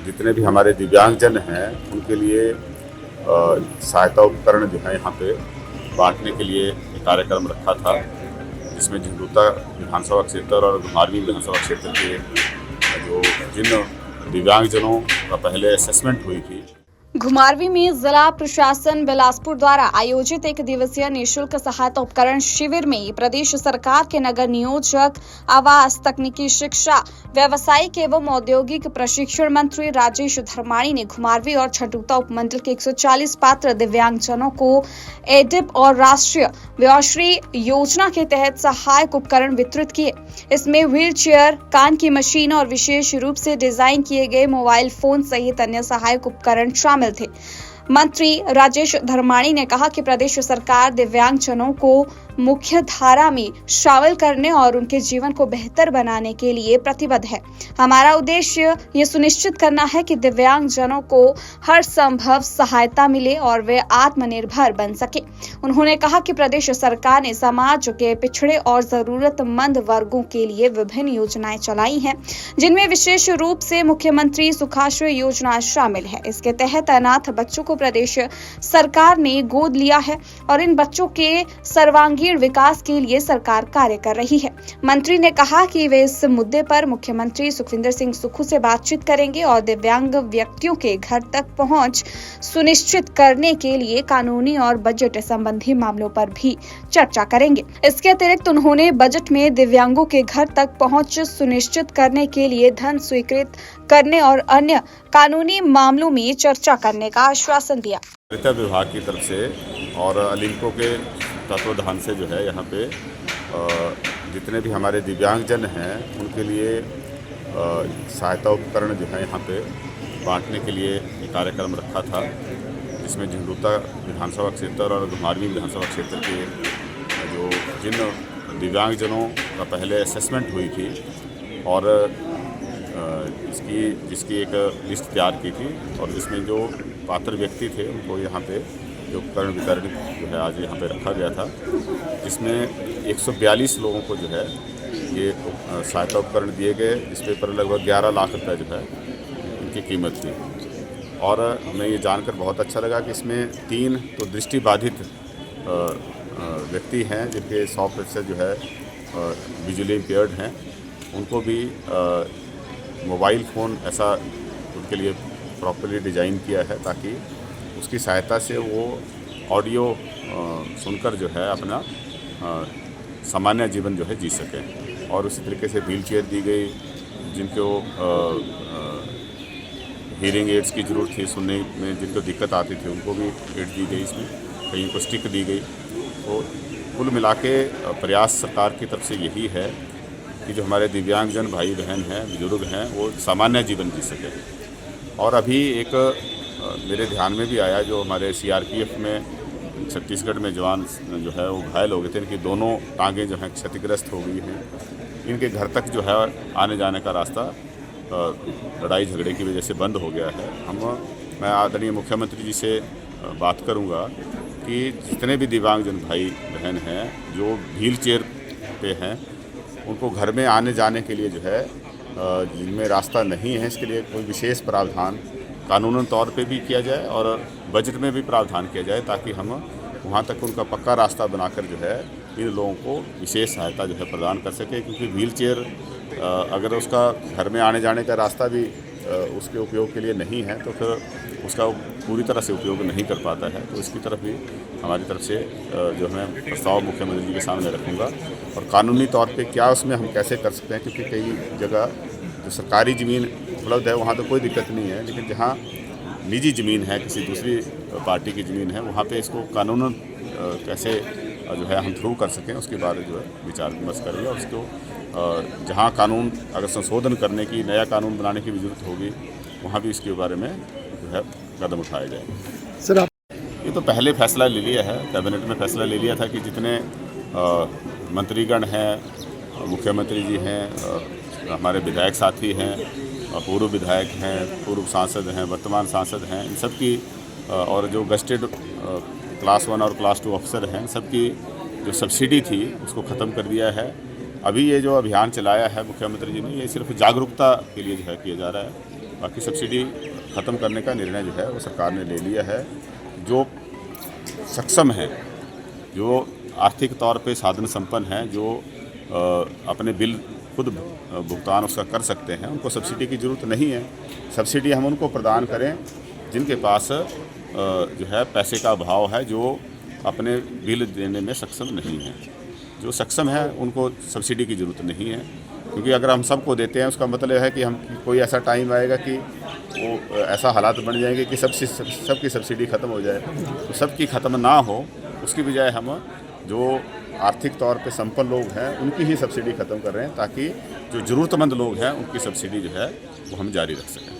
जितने भी हमारे दिव्यांगजन हैं उनके लिए सहायता उपकरण जो है यहाँ पे बांटने के लिए एक कार्यक्रम रखा था, जिसमें झंडूता विधानसभा क्षेत्र और घुमारवीं विधानसभा क्षेत्र के जो जिन दिव्यांगजनों का पहले असेसमेंट हुई थी। घुमारवीं में जिला प्रशासन बिलासपुर द्वारा आयोजित एक दिवसीय निःशुल्क सहायता उपकरण शिविर में प्रदेश सरकार के नगर नियोजक, आवास, तकनीकी शिक्षा, व्यावसायिक एवं औद्योगिक प्रशिक्षण मंत्री राजेश धर्माणी ने घुमारवीं और झंडूता उपमंडल के 140 पात्र दिव्यांगजनों को एडिप और राष्ट्रीय वयोश्री योजना के तहत सहायक उपकरण वितरित किए। इसमें व्हील चेयर, कान की मशीन और विशेष रूप से डिजाइन किए गए मोबाइल फोन सहित अन्य सहायक उपकरण शामिल थे। मंत्री राजेश धर्माणी ने कहा कि प्रदेश सरकार दिव्यांगजनों को मुख्य धारा में शामिल करने और उनके जीवन को बेहतर बनाने के लिए प्रतिबद्ध है। हमारा उद्देश्य ये सुनिश्चित करना है कि दिव्यांगजनों को हर संभव सहायता मिले और वे आत्मनिर्भर बन सके। उन्होंने कहा कि प्रदेश सरकार ने समाज के पिछड़े और जरूरतमंद वर्गों के लिए विभिन्न योजनाएं चलाई हैं, जिनमें विशेष रूप से मुख्यमंत्री सुखाश्रय योजना शामिल है। इसके तहत अनाथ बच्चों को प्रदेश सरकार ने गोद लिया है और इन बच्चों के सर्वांगीण विकास के लिए सरकार कार्य कर रही है। मंत्री ने कहा कि वे इस मुद्दे पर मुख्यमंत्री सुखविंदर सिंह सुक्खू से बातचीत करेंगे और दिव्यांग व्यक्तियों के घर तक पहुंच सुनिश्चित करने के लिए कानूनी और बजट संबंधी मामलों पर भी चर्चा करेंगे। इसके अतिरिक्त उन्होंने बजट में दिव्यांगों के घर तक पहुंच सुनिश्चित करने के लिए धन स्वीकृत करने और अन्य कानूनी मामलों में चर्चा करने का आश्वासन दिया। विभाग की तरफ से और अलिम्को के तत्वाधान से जो है यहाँ पे जितने भी हमारे दिव्यांगजन हैं उनके लिए सहायता उपकरण जो है यहाँ पे बांटने के लिए एक कार्यक्रम रखा था, जिसमें झंडूता विधानसभा क्षेत्र और घुमारवीं विधानसभा क्षेत्र के जो जिन दिव्यांगजनों का पहले असेसमेंट हुई थी और जिसकी एक लिस्ट तैयार की थी और जिसमें जो पात्र व्यक्ति थे उनको यहाँ पे जो उपकरण वितरण जो है आज यहाँ पे रखा गया था, जिसमें 142 लोगों को जो है ये सहायता उपकरण दिए गए, जिसपे पर लगभग 11 लाख रुपए जो है इनकी कीमत थी। और हमें ये जानकर बहुत अच्छा लगा कि इसमें 3 तो दृष्टिबाधित व्यक्ति हैं जिनके 100% जो है विजुअली इम्पेयर्ड हैं, उनको भी मोबाइल फ़ोन ऐसा उनके लिए प्रॉपर्ली डिज़ाइन किया है ताकि उसकी सहायता से वो ऑडियो सुनकर जो है अपना सामान्य जीवन जो है जी सकें। और उसी तरीके से व्हील चेयर दी गई, जिनको हीयरिंग एड्स की ज़रूरत थी, सुनने में जिनको दिक्कत आती थी उनको भी एड दी गई, इसमें कहीं को स्टिक दी गई। तो कुल मिला के प्रयास सरकार की तरफ से यही है कि जो हमारे दिव्यांगजन भाई बहन हैं, बुजुर्ग हैं, वो सामान्य जीवन जी सकें। और अभी एक मेरे ध्यान में भी आया, जो हमारे सीआरपीएफ में छत्तीसगढ़ में जवान जो है वो घायल हो गए थे, इनकी दोनों टांगें जो हैं क्षतिग्रस्त हो गई हैं। इनके घर तक जो है आने जाने का रास्ता लड़ाई झगड़े की वजह से बंद हो गया है। मैं आदरणीय मुख्यमंत्री जी से बात करूंगा कि जितने भी दिव्यांगजन भाई बहन हैं जो व्हील चेयर पे हैं, उनको घर में आने जाने के लिए जो है जिनमें रास्ता नहीं है, इसके लिए कोई विशेष प्रावधान कानूनन तौर पे भी किया जाए और बजट में भी प्रावधान किया जाए, ताकि हम वहाँ तक उनका पक्का रास्ता बनाकर जो है इन लोगों को विशेष सहायता जो है प्रदान कर सके। क्योंकि व्हील चेयर अगर उसका घर में आने जाने का रास्ता भी उसके उपयोग के लिए नहीं है तो फिर उसका पूरी तरह से उपयोग नहीं कर पाता है। तो इसकी तरफ भी हमारी तरफ से जो मैं प्रस्ताव मुख्यमंत्री जी के सामने रखूँगा और कानूनी तौर पे क्या उसमें हम कैसे कर सकते हैं, क्योंकि कई जगह जो सरकारी ज़मीन उपलब्ध है वहाँ तो कोई दिक्कत नहीं है, लेकिन जहाँ निजी ज़मीन है, किसी दूसरी पार्टी की ज़मीन है, वहाँ पे इसको कानूनन कैसे जो है हम थ्रू कर सकें उसके बारे में जो है विचार विमर्श करेंगे। और उसको जहाँ कानून अगर संशोधन करने की, नया कानून बनाने की भी जरूरत होगी, वहाँ भी इसके बारे में जो है कदम उठाया जाए। सर ये तो पहले फैसला ले लिया है, कैबिनेट में फैसला ले लिया था कि जितने मंत्रीगण हैं, मुख्यमंत्री जी हैं, हमारे विधायक साथी हैं, पूर्व विधायक हैं, पूर्व सांसद हैं, वर्तमान सांसद हैं, इन सब की और जो गस्टेड क्लास 1 और क्लास 2 अफसर हैं, सबकी जो सब्सिडी थी उसको ख़त्म कर दिया है। अभी ये जो अभियान चलाया है मुख्यमंत्री जी ने, ये सिर्फ जागरूकता के लिए जो है किया जा रहा है। बाकी सब्सिडी ख़त्म करने का निर्णय जो है वो सरकार ने ले लिया है। जो सक्षम हैं, जो आर्थिक तौर पे साधन संपन्न हैं, जो अपने बिल खुद भुगतान उसका कर सकते हैं, उनको सब्सिडी की ज़रूरत नहीं है। सब्सिडी हम उनको प्रदान करें जिनके पास जो है पैसे का अभाव है, जो अपने बिल देने में सक्षम नहीं है। जो सक्षम है उनको सब्सिडी की ज़रूरत नहीं है, क्योंकि अगर हम सबको देते हैं उसका मतलब है कि हम कोई ऐसा टाइम आएगा कि वो ऐसा हालात बन जाएंगे कि सबकी सब्सिडी ख़त्म हो जाए। तो सबकी ख़त्म ना हो, उसकी बजाय हम जो आर्थिक तौर पे संपन्न लोग हैं उनकी ही सब्सिडी ख़त्म कर रहे हैं, ताकि जो ज़रूरतमंद लोग हैं उनकी सब्सिडी जो है वो हम जारी रख सकें।